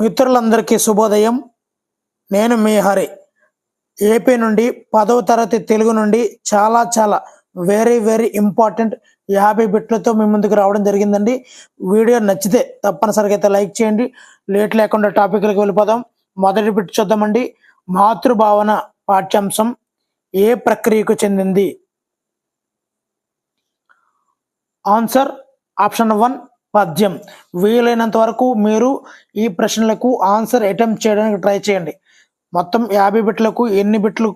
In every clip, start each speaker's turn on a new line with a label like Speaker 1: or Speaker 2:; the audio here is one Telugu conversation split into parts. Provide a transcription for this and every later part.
Speaker 1: మిత్రులందరికీ శుభోదయం. నేను మీ హరి. ఏపీ నుండి 10వ తరగతి తెలుగు నుండి చాలా వెరీ ఇంపార్టెంట్ 50 బిట్లతో మీ ముందుకు రావడం జరిగిందండి. వీడియో నచ్చితే తప్పనిసరిగా అయితే లైక్ చేయండి. లేట్ లేకుండా టాపిక్లకు వెళ్ళిపోదాం. మొదటి బిట్ చూద్దామండి. మాతృభావన పాఠ్యాంశం ఏ ప్రక్రియకు చెందింది? ఆన్సర్ ఆప్షన్ 1 పద్యం. వీలైనంత వరకు మీరు ఈ ప్రశ్నలకు ఆన్సర్ అటెంప్ట్ చేయడానికి ట్రై చేయండి. మొత్తం 50 బిట్లకు ఎన్ని బిట్లు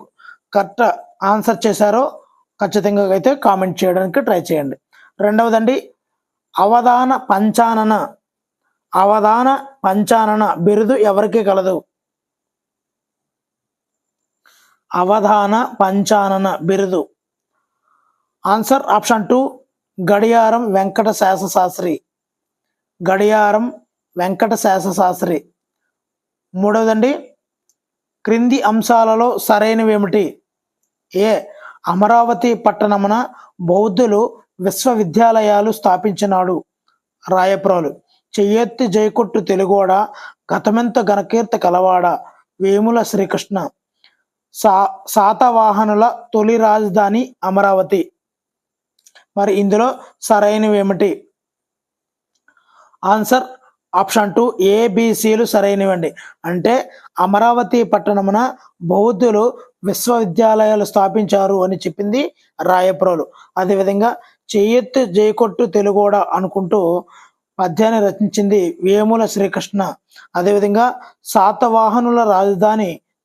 Speaker 1: కరెక్ట్ ఆన్సర్ చేశారో ఖచ్చితంగా అయితే కామెంట్ చేయడానికి ట్రై చేయండి. రెండవదండి, అవధాన పంచానన బిరుదు ఎవరికి కలదు? అవధాన పంచానన బిరుదు. ఆన్సర్ ఆప్షన్ 2 గడియారం వెంకట శాస్త్రి. మూడవదండి, క్రింది అంశాలలో సరైనవి ఏమిటి? ఏ అమరావతి పట్టణమున బౌద్ధులు విశ్వవిద్యాలయాలు స్థాపించినాడు రాయప్రోలు. చెయ్యెత్తి జైకొట్టు తెలుగోడ గతమెంత ఘనకీర్తి కలవాడ వేముల శ్రీకృష్ణ. శాతవాహనుల తొలి రాజధాని అమరావతి. మరి ఇందులో సరైనవి ఏమిటి? Answer option 2 ఏబిసిలు సరైనవండి. అంటే అమరావతి పట్టణమున బౌద్ధులు విశ్వవిద్యాలయాలు స్థాపించారు అని చెప్పింది రాయప్రోలు. అదేవిధంగా చెయ్యెత్తు జైకొట్టు తెలుగోడ అనుకుంటూ పద్యాన్ని రచించింది వేముల శ్రీకృష్ణ. అదేవిధంగా శాతవాహనుల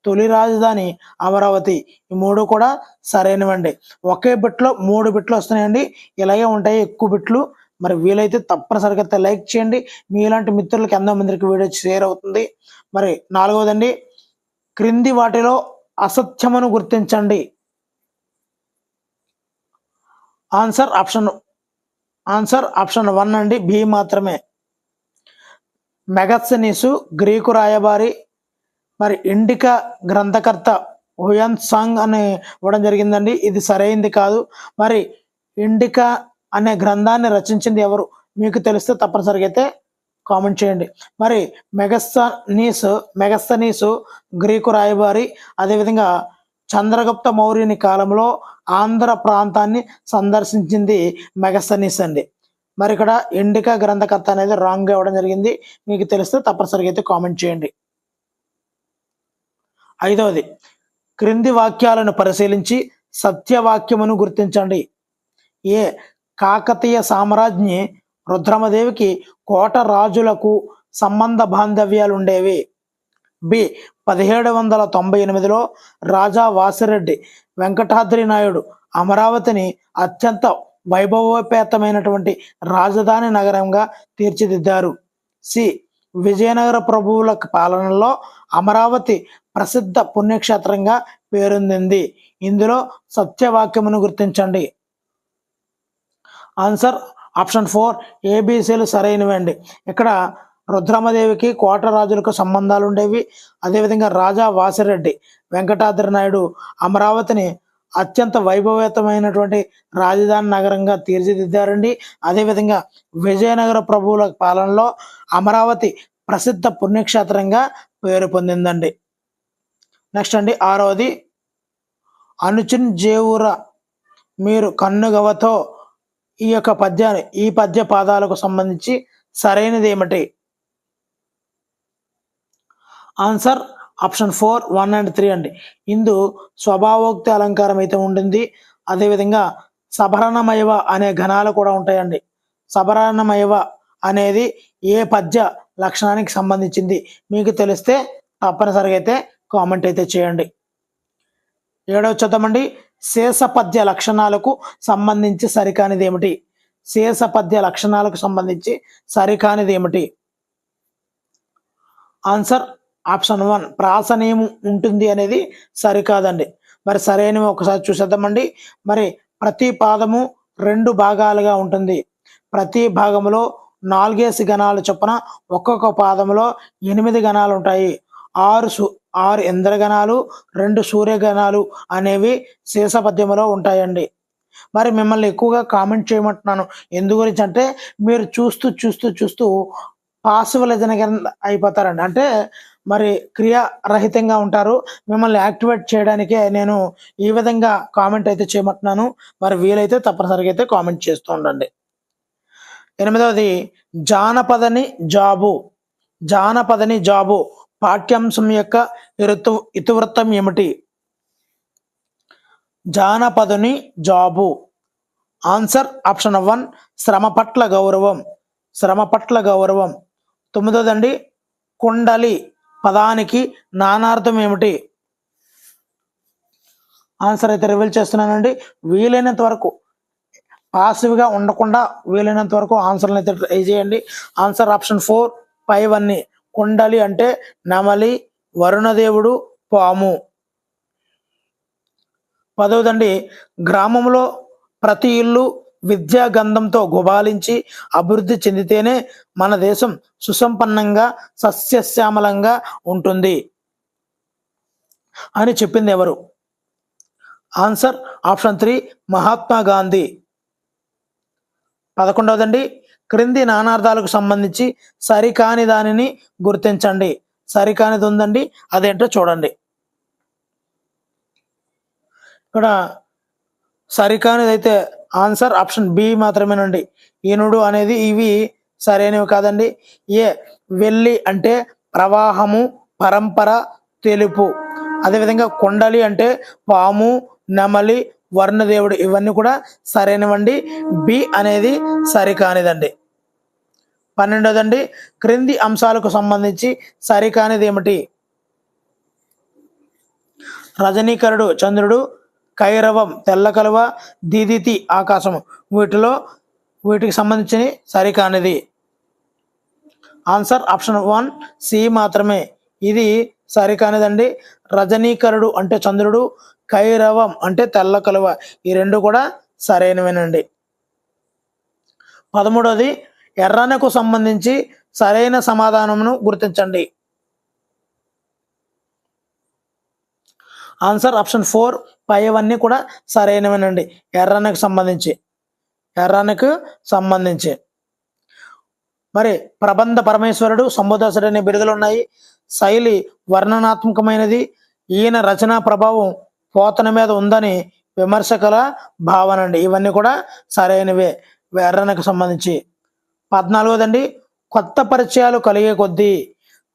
Speaker 1: తొలి రాజధాని అమరావతి. ఈ మూడు కూడా సరైనవండి. ఒకే బిట్లో 3 బిట్లు వస్తున్నాయండి. ఇలాగే ఉంటాయి ఎక్కువ బిట్లు. మరి వీలైతే తప్పనిసరిగా లైక్ చేయండి. మీలాంటి మిత్రులకి ఎంతో మందికి వీడియో షేర్ అవుతుంది. మరి నాలుగవదండి, క్రింది వాటిలో అసత్యమును గుర్తించండి. ఆన్సర్ ఆప్షన్ 1 అండి, బి మాత్రమే. మెగస్తనీసు గ్రీకు రాయబారి. మరి ఇండికా గ్రంథకర్త హుయాన్ సాంగ్ అని ఇవ్వడం జరిగిందండి. ఇది సరైంది కాదు. మరి ఇండికా అనే గ్రంథాన్ని రచించింది ఎవరు? మీకు తెలిస్తే తప్పనిసరిగా అయితే కామెంట్ చేయండి. మరి మెగస్తనీసు గ్రీకు రాయబారి. అదేవిధంగా చంద్రగుప్త మౌర్యుని కాలంలో ఆంధ్ర ప్రాంతాన్ని సందర్శించింది మెగస్తనీస్ అండి. మరి ఇక్కడ ఇండికా గ్రంథకర్త అనేది రాంగ్ ఇవ్వడం జరిగింది. మీకు తెలిస్తే తప్పనిసరిగా అయితే కామెంట్ చేయండి. ఐదవది, క్రింది వాక్యాలను పరిశీలించి సత్యవాక్యమును గుర్తించండి. ఏ కాకతీయ సామ్రాజ్ఞి రుద్రమదేవికి కోట రాజులకు సంబంధ బాంధవ్యాలు ఉండేవి. బి 1798లో రాజా వాసిరెడ్డి వెంకటాద్రి నాయుడు అమరావతిని అత్యంత వైభవోపేతమైనటువంటి రాజధాని నగరంగా తీర్చిదిద్దారు. సి విజయనగర ప్రభువుల పాలనలో అమరావతి ప్రసిద్ధ పుణ్యక్షేత్రంగా పేరొందింది. ఇందులో సత్యవాక్యమును గుర్తించండి. Answer option 4 ఏబిసిలు సరైనవండి. ఇక్కడ రుద్రమదేవికి కోట రాజులకు సంబంధాలు ఉండేవి. అదేవిధంగా రాజా వాసిరెడ్డి వెంకటాద్రి నాయుడు అమరావతిని అత్యంత వైభవేతమైనటువంటి రాజధాని నగరంగా తీర్చిదిద్దారండి. అదేవిధంగా విజయనగర ప్రభువుల పాలనలో అమరావతి ప్రసిద్ధ పుణ్యక్షేత్రంగా పేరు పొందిందండి. నెక్స్ట్ అండి, ఆరవది, అనుచిన్ జేవుర మీరు కన్నుగవతో ఈ పద్య పాదాలకు సంబంధించి సరైనది ఏమిటి? ఆన్సర్ ఆప్షన్ 4 1 and 3 అండి. ఇందు స్వభావోక్తి అలంకారం అయితే ఉంటుంది. అదేవిధంగా సభరణమయవ అనే ఘనాలు కూడా ఉంటాయండి. సభరణమయవ అనేది ఏ పద్య లక్షణానికి సంబంధించింది? మీకు తెలిస్తే తప్పనిసరిగా అయితే కామెంట్ అయితే చేయండి. ఏడవ చూద్దామండి, శేషపద్య లక్షణాలకు సంబంధించి సరికానిది ఏమిటి? శేషపద్య లక్షణాలకు సంబంధించి సరికానిది ఏమిటి? ఆన్సర్ ఆప్షన్ 1 ప్రాసనేయం ఉంటుంది అనేది సరికాదండి. మరి సరైనవి ఒకసారి చూసేద్దామండి. మరి ప్రతి పాదము 2 భాగాలుగా ఉంటుంది. ప్రతి భాగంలో 4 గణాలు చొప్పున ఒక్కొక్క పాదంలో 8 గణాలు ఉంటాయి. 6 ఇంద్రగణాలు 2 సూర్యగణాలు అనేవి శేషపద్యములో ఉంటాయండి. మరి మిమ్మల్ని ఎక్కువగా కామెంట్ చేయమంటున్నాను. ఎందు గురించి అంటే మీరు చూస్తూ పాసివలైజన్ కింద అయిపోతారండి. అంటే మరి క్రియారహితంగా ఉంటారు. మిమ్మల్ని యాక్టివేట్ చేయడానికే నేను ఈ విధంగా కామెంట్ అయితే చేయమంటున్నాను. మరి వీలైతే తప్పనిసరిగా అయితే కామెంట్ చేస్తూ ఉండండి. 8వది జానపదని జాబు. జానపదని జాబు పాఠ్యాంశం యొక్క ఇతివృత్తం ఏమిటి? జానపదుని జాబు. ఆన్సర్ ఆప్షన్ 1 శ్రమ పట్ల గౌరవం. శ్రమ పట్ల గౌరవం. 9వదండి కుండలి పదానికి నానార్థం ఏమిటి? ఆన్సర్ అయితే రివీల్ చేస్తున్నానండి. వీలైనంత వరకు పాసివ్గా ఉండకుండా వీలైనంత వరకు ఆన్సర్ని అయితే ట్రై చేయండి. ఆన్సర్ ఆప్షన్ 4 పైవన్నీ. కుండలి అంటే నెమలి, వరుణదేవుడు, పాము. 10వదండి గ్రామంలో ప్రతి ఇల్లు విద్యా గంధంతో గుబాలించి అభివృద్ధి చెందితేనే మన దేశం సుసంపన్నంగా సస్యశ్యామలంగా ఉంటుంది అని చెప్పింది ఎవరు? Answer option 3 Mahatma Gandhi. 11వదండి క్రింది నానార్థాలకు సంబంధించి సరికాని దానిని గుర్తించండి. సరికానిది ఉందండి, అదేంటో చూడండి. ఇక్కడ సరికానిది అయితే ఆన్సర్ ఆప్షన్ బి మాత్రమేనండి. ఈనుడు అనేది ఇవి సరైనవి కాదండి. ఏ వెళ్ళి అంటే ప్రవాహము, పరంపర, తెలుపు. అదేవిధంగా కొండలి అంటే పాము, నెమలి, వర్ణదేవుడు ఇవన్నీ కూడా సరైనవండి. బి అనేది సరికానిదండి. 12వదండి క్రింది అంశాలకు సంబంధించి సరికానిది ఏమిటి? రజనీకరుడు చంద్రుడు, కైరవం తెల్ల కలువ, దీదితి ఆకాశము. వీటికి సంబంధించి సరికానిది. ఆన్సర్ ఆప్షన్ 1 సి మాత్రమే. ఇది సరికానిదండి. రజనీకరుడు అంటే చంద్రుడు, కైరవం అంటే తెల్ల కలువ ఈ రెండు కూడా సరైనవేనండి. 13వది ఎర్రనకు సంబంధించి సరైన సమాధానమును గుర్తించండి. ఆన్సర్ ఆప్షన్ 4 పైవన్నీ కూడా సరైనవేనండి. ఎర్రనకు సంబంధించి మరి ప్రబంధ పరమేశ్వరుడు, శంభుదాసుడు అనే బిరుదులు ఉన్నాయి. శైలి వర్ణనాత్మకమైనది. ఈయన రచనా ప్రభావం పోతన మీద ఉందని విమర్శకుల భావన అండి. ఇవన్నీ కూడా సరైనవే ఎర్రనకు సంబంధించి. 14వదండి కొత్త పరిచయాలు కలిగే కొద్దీ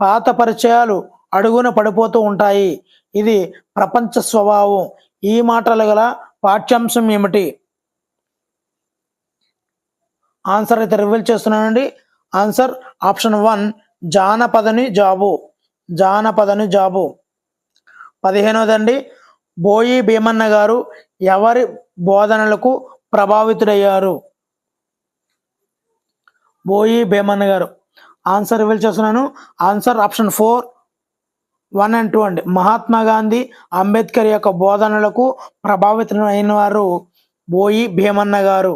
Speaker 1: పాత పరిచయాలు అడుగున పడిపోతూ ఉంటాయి. ఇది ప్రపంచ స్వభావం. ఈ మాటలు గల పాఠ్యాంశం ఏమిటి? ఆన్సర్ అయితే రివీల్ చేస్తున్నానండి. ఆన్సర్ ఆప్షన్ 1 జానపదని జాబు. జానపదని జాబు. 15వదండి బోయి భీమన్న గారు ఎవరి బోధనలకు ప్రభావితుడయ్యారు? బోయి భీమన్న గారు. ఆన్సర్ రివీల్ చేస్తున్నాను. ఆన్సర్ ఆప్షన్ 4 1 and 2 అండి. మహాత్మా గాంధీ, అంబేద్కర్ యొక్క బోధనలకు ప్రభావితమైన వారు బోయి భీమన్న గారు.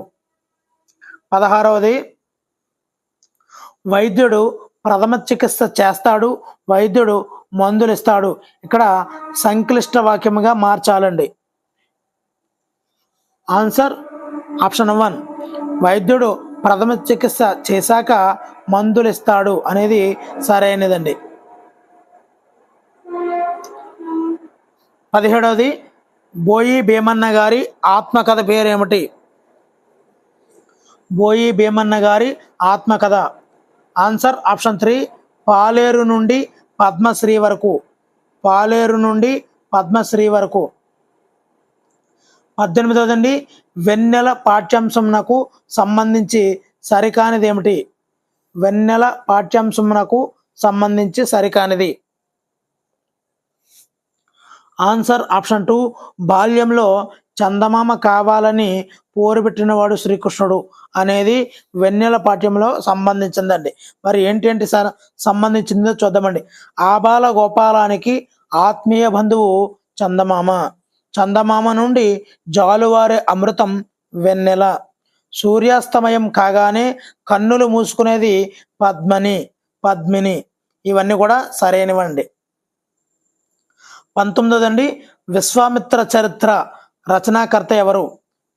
Speaker 1: 16వది వైద్యుడు ప్రథమ చికిత్స చేస్తాడు, వైద్యుడు మందులు ఇస్తాడు. ఇక్కడ సంక్లిష్ట వాక్యముగా మార్చాలండి. ఆన్సర్ ఆప్షన్ 1 వైద్యుడు ప్రథమ చికిత్స చేశాక మందులు ఇస్తాడు అనేది సరైనదండి. 17వది బోయి భీమన్న గారి ఆత్మకథ పేరేమిటి? బోయి భీమన్న గారి ఆత్మకథ. ఆన్సర్ ఆప్షన్ 3 పాలేరు నుండి పద్మశ్రీ వరకు. పాలేరు నుండి పద్మశ్రీ వరకు. 18వదండి వెన్నెల పాఠ్యాంశంనకు సంబంధించి సరికానిది ఏమిటి? వెన్నెల పాఠ్యాంశంనకు సంబంధించి సరికానిది. ఆన్సర్ ఆప్షన్ 2 బాల్యంలో చందమామ కావాలని పోరుపెట్టినవాడు శ్రీకృష్ణుడు అనేది వెన్నెల పాఠ్యంలో సంబంధించిందండి. మరి ఏంటి సంబంధించిందో చూద్దామండి. ఆబాల గోపాలానికి ఆత్మీయ బంధువు చందమామ. చందమామ నుండి జాలువారే అమృతం వెన్నెల. సూర్యాస్తమయం కాగానే కన్నులు మూసుకునేది పద్మిని. ఇవన్నీ కూడా సరైనవండి. 19వదండి విశ్వామిత్ర చరిత్ర రచనాకర్త ఎవరు?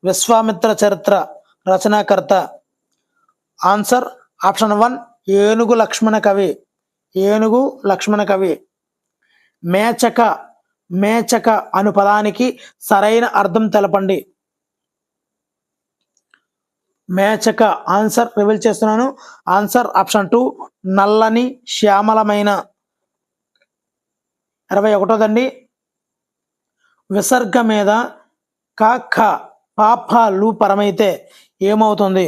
Speaker 1: విశ్వామిత్ర చరిత్ర రచనాకర్త. ఆన్సర్ ఆప్షన్ 1 ఏనుగు లక్ష్మణ కవి, ఏనుగు లక్ష్మణ కవి. మేచక, మేచక అను పదానికి సరైన అర్థం తెలపండి. మేచక ఆన్సర్ రివీల్ చేస్తున్నాను. ఆన్సర్ ఆప్షన్ 2 నల్లని శ్యామలమైన. 21దండి, విసర్గ మీద క ఖ పాపాలు పరమైతే ఏమవుతుంది?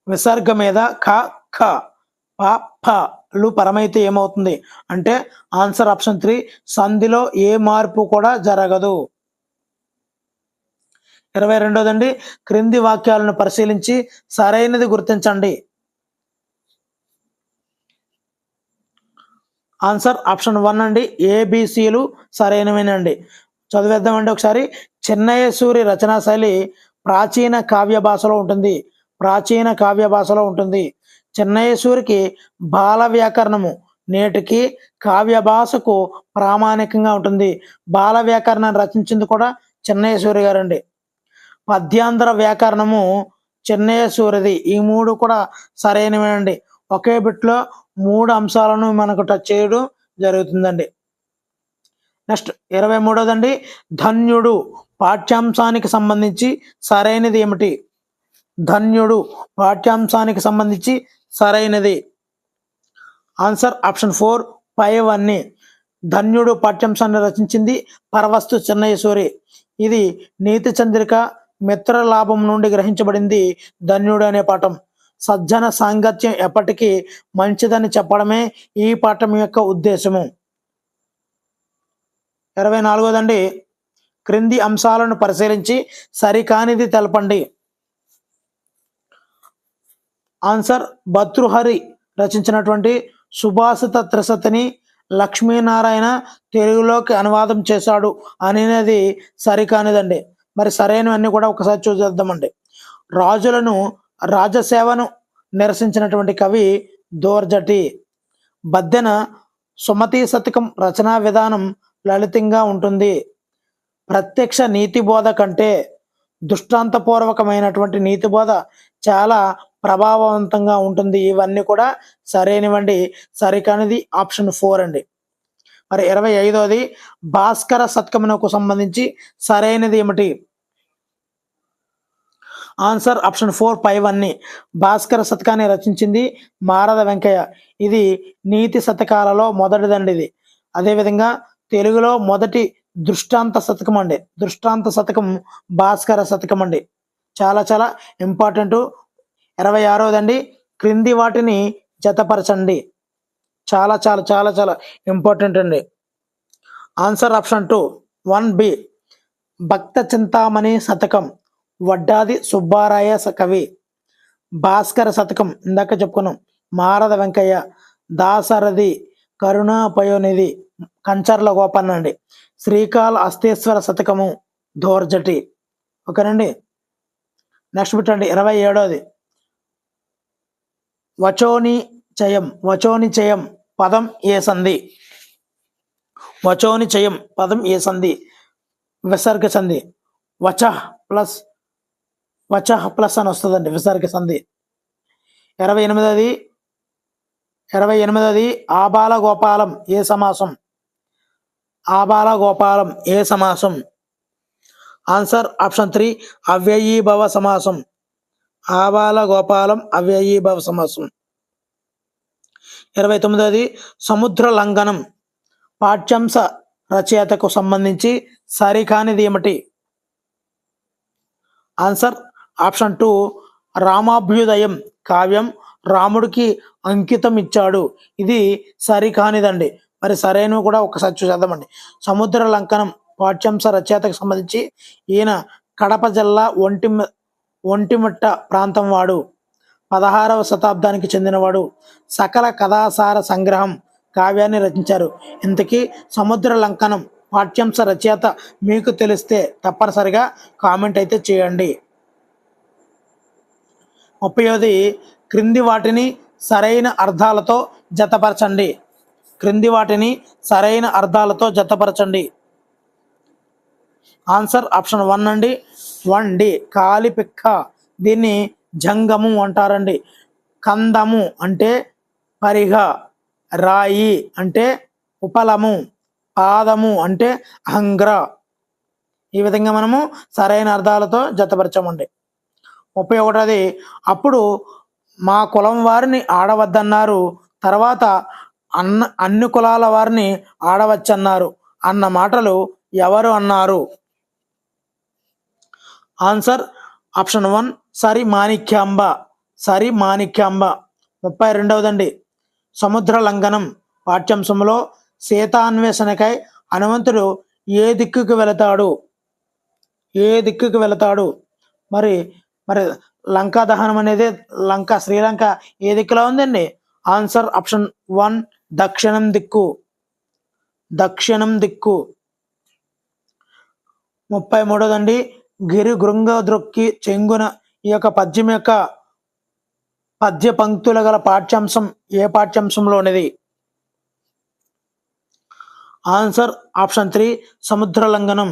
Speaker 1: విసర్గ మీద క ఖ పాపాలు పరమైతే ఏమవుతుంది అంటే ఆన్సర్ ఆప్షన్ 3 సంధిలో ఏ మార్పు కూడా జరగదు. 22దండి, క్రింది వాక్యాలను పరిశీలించి సరైనది గుర్తించండి. ఆన్సర్ ఆప్షన్ 1 అండి, ఏబిసిలు సరైనవేనండి. చదివేద్దామండి ఒకసారి. చిన్నయసూరి రచనా శైలి ప్రాచీన కావ్య భాషలో ఉంటుంది. ప్రాచీన కావ్య భాషలో ఉంటుంది. చిన్నయసూరికి బాల వ్యాకరణము నేటికి కావ్య భాషకు ప్రామాణికంగా ఉంటుంది. బాల వ్యాకరణాన్ని రచించింది కూడా చిన్నయసూరి గారండి. పద్యాంధ్ర వ్యాకరణము చిన్నయసూరిది. ఈ 3 కూడా సరైనవేనండి. ఒకే బిట్లో 3 అంశాలను మనకు టచ్ చేయడం జరుగుతుందండి. నెక్స్ట్ 23దండి, ధన్యుడు పాఠ్యాంశానికి సంబంధించి సరైనది ఏమిటి? ధన్యుడు పాఠ్యాంశానికి సంబంధించి సరైనది ఆన్సర్ ఆప్షన్ 4 పైవన్నీ. ధన్యుడు పాఠ్యాంశాన్ని రచించింది పరవస్తు చిన్నయసూరి. ఇది నీతి చంద్రిక మిత్ర లాభం నుండి గ్రహించబడింది ధన్యుడు అనే పాఠం. సజ్జన సాంగత్యం ఎప్పటికీ మంచిదని చెప్పడమే ఈ పాఠం యొక్క ఉద్దేశము. 24దండి, క్రింది అంశాలను పరిశీలించి సరికానిది తెలపండి. ఆన్సర్ భర్తృహరి రచించినటువంటి సుభాషిత త్రిశతిని లక్ష్మీనారాయణ తెలుగులోకి అనువాదం చేశాడు అనేది సరికానిదండి. మరి సరైనవన్నీ కూడా ఒకసారి చూసేద్దామండి. రాజులను రాజసేవను నిరసించినటువంటి కవి దోర్జటి. బద్దెన సుమతి శతకం రచనా విధానం లలితంగా ఉంటుంది. ప్రత్యక్ష నీతిబోధ కంటే దృష్టాంతపూర్వకమైనటువంటి నీతిబోధ చాలా ప్రభావవంతంగా ఉంటుంది. ఇవన్నీ కూడా సరైనవండి. సరికానిది ఆప్షన్ 4 అండి. మరి 25ది, భాస్కర శతకమునకు సంబంధించి సరైనది ఏమిటి? ఆన్సర్ ఆప్షన్ 4 పైవన్నీ. భాస్కర శతకాన్ని రచించింది మారద వెంకయ్య. ఇది నీతి శతకాలలో మొదటిదండి ఇది. అదేవిధంగా తెలుగులో మొదటి దృష్టాంత శతకం అండి. దృష్టాంత శతకం భాస్కర శతకం అండి. చాలా చాలా ఇంపార్టెంట్. 26దండి, క్రింది వాటిని జతపరచండి. చాలా చాలా చాలా చాలా ఇంపార్టెంట్ అండి. ఆన్సర్ ఆప్షన్ 2 1B భక్త చింతామణి శతకం వడ్డాది సుబ్బారాయ కవి. భాస్కర శతకం ఇందాక చెప్పుకున్నాం మారద వెంకయ్య. దాసరథి కరుణాపయోనిధి కంచర్ల గోపన్న అండి. శ్రీకాళ హస్తేశ్వర శతకము దోర్జటి. ఓకేనండి. నెక్స్ట్ పెట్టండి 27ది, వచోని చయం. వచోని చయం పదం ఏ సంధి? వచోని చయం పదం ఏ సంధి? విసర్గ సంధి. వచ ప్లస్ అని వస్తుందండి విసర్గ సంధి. 28ది ఆబాల గోపాలం ఏ సమాసం? ఆబాల గోపాలం ఏ సమాసం? ఆన్సర్ ఆప్షన్ 3 అవ్యయీభవ సమాసం. ఆబాల గోపాలం అవ్యయీభవ సమాసం. 29ది సముద్ర లంఘనం పాఠ్యాంశ రచయితకు సంబంధించి సరికానిది ఏమిటి? ఆన్సర్ ఆప్షన్ 2 రామాభ్యుదయం కావ్యం రాముడికి అంకితం ఇచ్చాడు. ఇది సరికానిదండి. మరి సరైనవి కూడా ఒకసారి చూసేద్దామండి. సముద్ర లంకనం పాఠ్యాంశ రచయితకు సంబంధించి ఈయన కడప జిల్లా ఒంటిమిట్ట ప్రాంతం వాడు. 16వ శతాబ్దానికి చెందినవాడు. సకల కథాసార సంగ్రహం కావ్యాన్ని రచించారు. ఇంతకీ సముద్ర లంకనం పాఠ్యాంశ రచయిత మీకు తెలిస్తే తప్పనిసరిగా కామెంట్ అయితే చేయండి. 30ది క్రింది వాటిని సరైన అర్థాలతో జతపరచండి. క్రింది వాటిని సరైన అర్థాలతో జతపరచండి. ఆన్సర్ ఆప్షన్ 1 అండి, 1D కాలిపిక్క. దీన్ని జంగము అంటారండి. కందము అంటే పరిగ, రాయి అంటే ఉపలము, పాదము అంటే అంగ్ర. ఈ విధంగా మనము సరైన అర్థాలతో జతపరచమండి. 31ది, అప్పుడు మా కులం వారిని ఆడవద్దన్నారు, తర్వాత అన్ని కులాల వారిని ఆడవచ్చన్నారు అన్న మాటలు ఎవరు అన్నారు? ఆన్సర్ ఆప్షన్ 1 సరి మాణిక్యాంబ. సరి మాణిక్యాంబ. 32దండి, సముద్ర లంఘనం పాఠ్యాంశంలో సీతాన్వేషణకై హనుమంతుడు ఏ దిక్కుకు వెళతాడు? ఏ దిక్కుకు వెళతాడు? మరి మరి లంకా దహనం అనేది శ్రీలంక ఏ దిక్కులో ఉందండి? ఆన్సర్ ఆప్షన్ 1 దక్షిణం దిక్కు. దక్షిణం దిక్కు. 33దండి, గిరి గృంగ ద్రొక్కి చెంగున. ఈ యొక్క పద్యం యొక్క పద్య పంక్తులు గల పాఠ్యాంశం ఏ పాఠ్యాంశంలోనిది? ఆన్సర్ ఆప్షన్ 3 సముద్ర లంఘనం.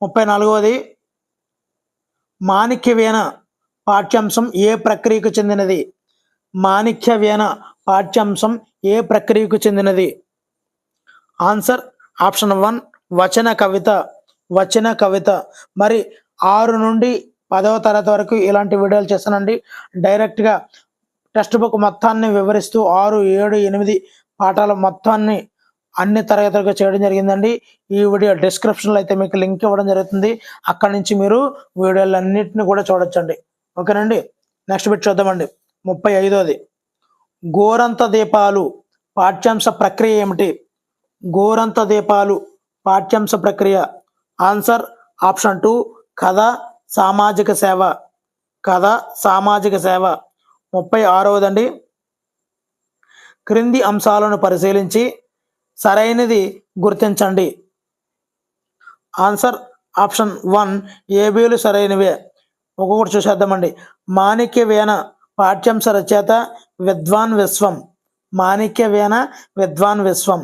Speaker 1: 34ది, మాణిక్యవీణ పాఠ్యాంశం ఏ ప్రక్రియకు చెందినది? మాణిక్యవీణ పాఠ్యాంశం ఏ ప్రక్రియకు చెందినది? ఆన్సర్ ఆప్షన్ 1 వచన కవిత. వచన కవిత. మరి 6 నుండి 10వ తరగతి వరకు ఇలాంటి వీడియోలు చేస్తానండి. డైరెక్ట్గా టెక్స్ట్ బుక్ మొత్తాన్ని వివరిస్తూ 6, 7, 8 పాఠాల మొత్తాన్ని అన్ని తరగతులకు చేయడం జరిగిందండి. ఈ వీడియో డిస్క్రిప్షన్లో అయితే మీకు లింక్ ఇవ్వడం జరుగుతుంది. అక్కడి నుంచి మీరు వీడియోలన్నింటినీ కూడా చూడొచ్చండి. ఓకేనండి. నెక్స్ట్ బిట్ చూద్దామండి. 35ది, గోరంత దీపాలు పాఠ్యాంశ ప్రక్రియ ఏమిటి? గోరంత దీపాలు పాఠ్యాంశ ప్రక్రియ. ఆన్సర్ ఆప్షన్ 2 కథ, సామాజిక సేవ. కథ, సామాజిక సేవ. 36వదండి, క్రింది అంశాలను పరిశీలించి సరైనది గుర్తించండి. ఆన్సర్ ఆప్షన్ 1 ఏబీలు సరైనవే. ఒక్కొక్కటి చూసేద్దామండి. మాణిక్యవీణ పాఠ్యాంశ రచయిత విద్వాన్ విశ్వం. మాణిక్యవీణ విద్వాన్ విశ్వం.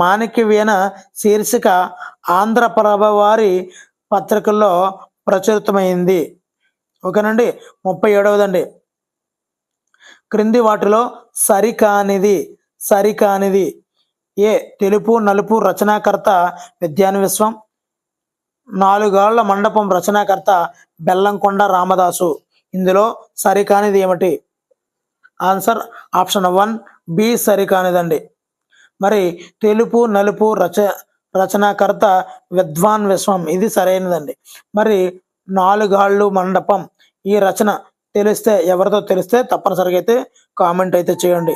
Speaker 1: మాణిక్యవీణ శీర్షిక ఆంధ్రప్రభ వారి పత్రికల్లో ప్రచురితమైంది. ఓకేనండి. 37వదండి, క్రింది వాటిలో సరికానిది. సరికానిది. ఏ తెలుపు నలుపు రచనాకర్త విద్వాన్ విశ్వం. 4 గాళ్ల మండపం రచనాకర్త బెల్లంకొండ రామదాసు. ఇందులో సరికానిది ఏమిటి? ఆన్సర్ ఆప్షన్ 1 బి సరికానిదండి. మరి తెలుపు నలుపు రచనాకర్త విద్వాన్ విశ్వం, ఇది సరైనదండి. మరి 4 గాళ్ళు మండపం ఈ రచన తెలిస్తే, ఎవరితో తెలిస్తే తప్పనిసరిగా అయితే కామెంట్ అయితే చేయండి.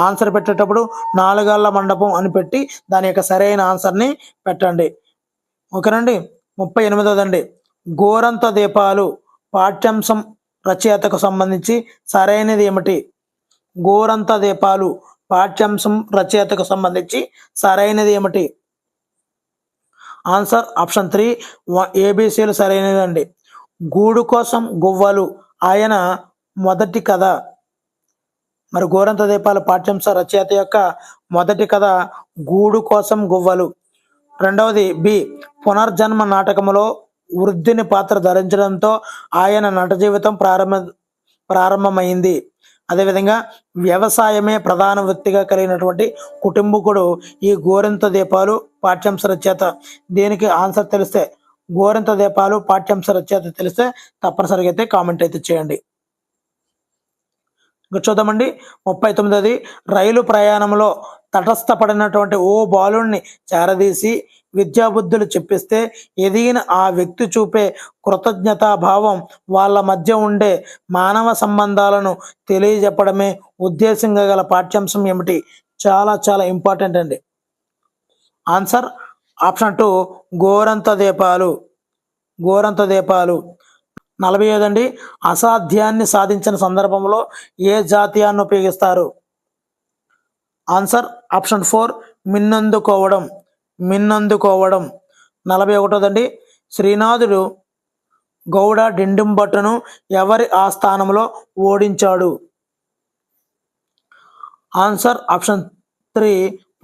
Speaker 1: ఆన్సర్ పెట్టేటప్పుడు 4 గాళ్ళ మండపం అని పెట్టి దాని యొక్క సరైన ఆన్సర్ని పెట్టండి. ఓకేనండి. 38వదండి, గోరంత దీపాలు పాఠ్యాంశం రచయితకు సంబంధించి సరైనది ఏమిటి? గోరంత దీపాలు పాఠ్యాంశం రచయితకు సంబంధించి సరైనది ఏమిటి? Answer option 3 ఏబిసిలు సరైనదండి. గూడు కోసం గువ్వలు ఆయన మొదటి కథ. మరి గోరంత దీపాలు పాఠ్యాంశ రచయిత యొక్క మొదటి కథ గూడు కోసం గువ్వలు. 2వది బి పునర్జన్మ నాటకములో వృద్ధుని పాత్ర ధరించడంతో ఆయన నట జీవితం ప్రారంభమైంది. అదేవిధంగా వ్యవసాయమే ప్రధాన వృత్తిగా కలిగినటువంటి కుటుంబకుడు ఈ గోరంత దీపాలు పాఠ్యాంశ రచయిత. దీనికి ఆన్సర్ తెలిస్తే, గోరంత దీపాలు పాఠ్యాంశ రచయిత తెలిస్తే తప్పనిసరిగా అయితే కామెంట్ అయితే చేయండి. ఇంకా చూద్దామండి. 39ది, రైలు ప్రయాణంలో తటస్థపడినటువంటి ఓ బాలుడిని చేరదీసి విద్యాబుద్ధులు చెప్పిస్తే ఎదిగిన ఆ వ్యక్తి చూపే కృతజ్ఞతాభావం వాళ్ళ మధ్య ఉండే మానవ సంబంధాలను తెలియజెప్పడమే ఉద్దేశంగా గల పాఠ్యాంశం ఏమిటి? చాలా చాలా ఇంపార్టెంట్ అండి. ఆన్సర్ ఆప్షన్ 2 గోరంత దీపాలు. గోరంత దీపాలు. 45దండి, అసాధ్యాన్ని సాధించిన సందర్భంలో ఏ జాతీయాన్ని ఉపయోగిస్తారు? Answer option 4 మిన్నందుకోవడం. మిన్నందుకోవడం. 41దండి, శ్రీనాథుడు గౌడ డిండింబట్టును ఎవరి ఆస్థానంలో ఓడించాడు? Answer option 3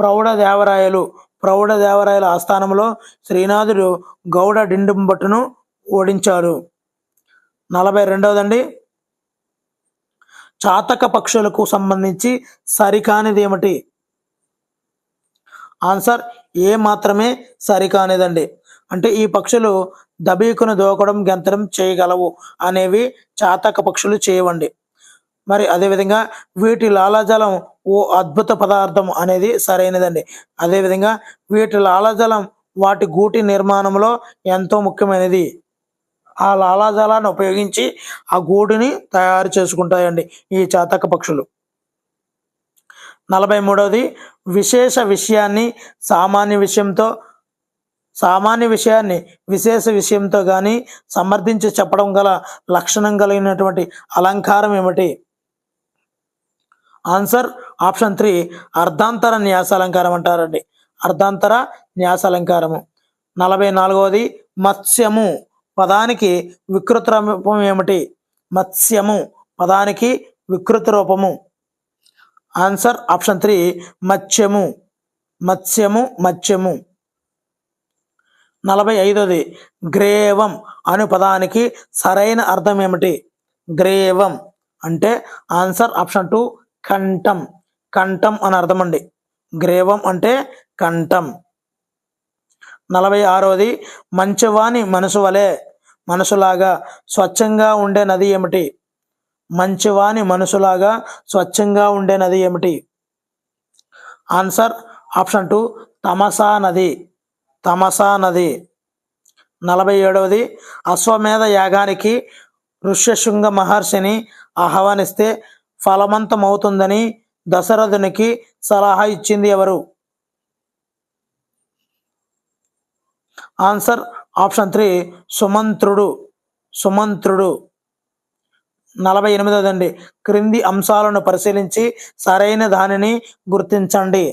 Speaker 1: Praudha Devarayalu. ప్రౌఢదేవరాయల ఆస్థానంలో శ్రీనాథుడు గౌడ డిండింబట్టును ఓడించారు. 42దండి, చాతక పక్షులకు సంబంధించి సరికానిది ఏమిటి? ఆన్సర్ ఏ మాత్రమే సరికానిదండి. అంటే ఈ పక్షులు దబీకును దూకడం, గెంతడం చేయగలవు అనేవి చాతక పక్షులు చేయవండి. మరి అదేవిధంగా వీటి లాలాజలం ఓ అద్భుత పదార్థం అనేది సరైనదండి. అదేవిధంగా వీటి లాలాజలం వాటి గూటి నిర్మాణంలో ఎంతో ముఖ్యమైనది. ఆ లాలాజలాన్ని ఉపయోగించి ఆ గూటిని తయారు చేసుకుంటాయండి ఈ చాతక పక్షులు. 43ది, విశేష విషయాన్ని సామాన్య విషయాన్ని విశేష విషయంతో కానీ సమర్థించి చెప్పడం గల లక్షణం కలిగినటువంటి అలంకారం ఏమిటి? ఆన్సర్ ఆప్షన్ 3 అర్ధాంతర న్యాసాలంకారం అంటారండి. అర్ధాంతర న్యాసాలంకారము. 44వది, మత్స్యము పదానికి వికృత రూపం ఏమిటి? మత్స్యము పదానికి వికృత రూపము. Answer option 3 మత్స్యము. మత్స్యము. 45వది, గ్రేవం అను పదానికి సరైన అర్థం ఏమిటి? గ్రేవం అంటే ఆన్సర్ ఆప్షన్ 2 కంఠం. కంఠం అని అర్థం అండి. గ్రేవం అంటే కంఠం. 46వది, మంచివాని మనసు వలె మనసులాగా స్వచ్ఛంగా ఉండే నది ఏమిటి? మంచివాని మనసులాగా స్వచ్ఛంగా ఉండే నది ఏమిటి? ఆన్సర్ ఆప్షన్ 2 తమసా నది. 47వది, అశ్వమేధ యాగానికి ఋష్యశృంగ మహర్షిని ఆహ్వానిస్తే ఫలవంతమవుతుందని దశరథునికి సలహా ఇచ్చింది ఎవరు? ఆన్సర్ ఆప్షన్ 3 సుమంత్రుడు. 48వదండి, క్రింది అంశాలను పరిశీలించి సరైన దానిని గుర్తించండి.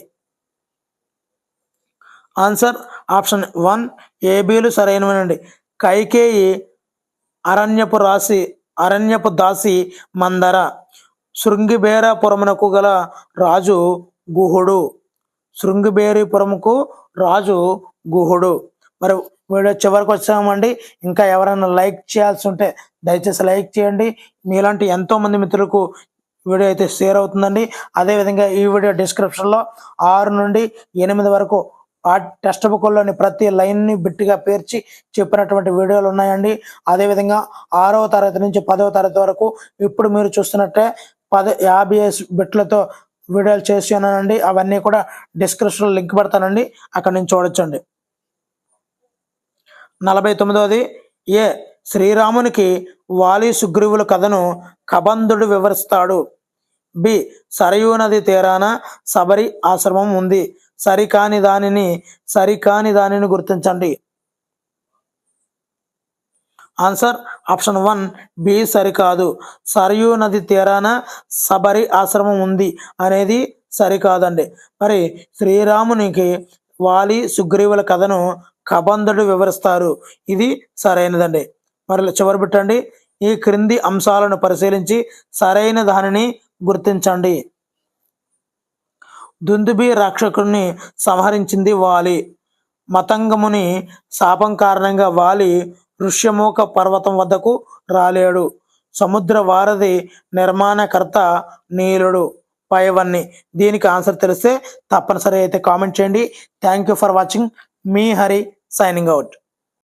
Speaker 1: Answer option 1 ఏబీలు సరైనవనండి. కైకేయి అరణ్యపు దాసి మందర. శృంగిబేరపురమునకు గల రాజు గుహుడు. శృంగిబేరిపురముకు రాజు గుహుడు. మరి వీడియో చివరికి వచ్చామండి. ఇంకా ఎవరైనా లైక్ చేయాల్సి ఉంటే దయచేసి లైక్ చేయండి. మీలాంటి ఎంతోమంది మిత్రులకు వీడియో అయితే షేర్ అవుతుందండి. అదేవిధంగా ఈ వీడియో డిస్క్రిప్షన్లో 6 నుండి 8 వరకు ఆ టెక్స్ట్ బుక్లోని ప్రతి లైన్ని బిట్గా పేర్చి చెప్పినటువంటి వీడియోలు ఉన్నాయండి. అదేవిధంగా 6వ తరగతి నుంచి 10వ తరగతి వరకు ఇప్పుడు మీరు చూస్తున్నట్టే 50 బిట్లతో వీడియోలు చేసి ఉన్నానండి. అవన్నీ కూడా డిస్క్రిప్షన్లో లింక్ పెడతానండి, అక్కడ నుంచి చూడొచ్చండి. 49వది, ఏ శ్రీరామునికి వాలి సుగ్రీవుల కథను కబంధుడు వివరిస్తాడు? బి సరయూ నది తీరాన శబరి ఆశ్రమం ఉంది. సరికాని దానిని గుర్తించండి. ఆన్సర్ ఆప్షన్ 1 బి సరికాదు. సరయూ నది తీరాన శబరి ఆశ్రమం ఉంది అనేది సరికాదండి. మరి శ్రీరామునికి వాలి సుగ్రీవుల కథను కబంధుడు వివరిస్తారు, ఇది సరైనదండి. మరి చివరి బిట్టండి, ఈ క్రింది అంశాలను పరిశీలించి సరైన దానిని గుర్తించండి. దుందుబి రాక్షకుడిని సంహరించింది వాలి. మతంగముని శాపం కారణంగా వాలి ఋష్యమూక పర్వతం వద్దకు రాలేడు. సముద్ర వారధి నిర్మాణకర్త నీలుడు. పైవన్నీ. దీనికి ఆన్సర్ తెలిస్తే తప్పనిసరి అయితే కామెంట్ చేయండి. Thank you for watching. Me Hari signing out.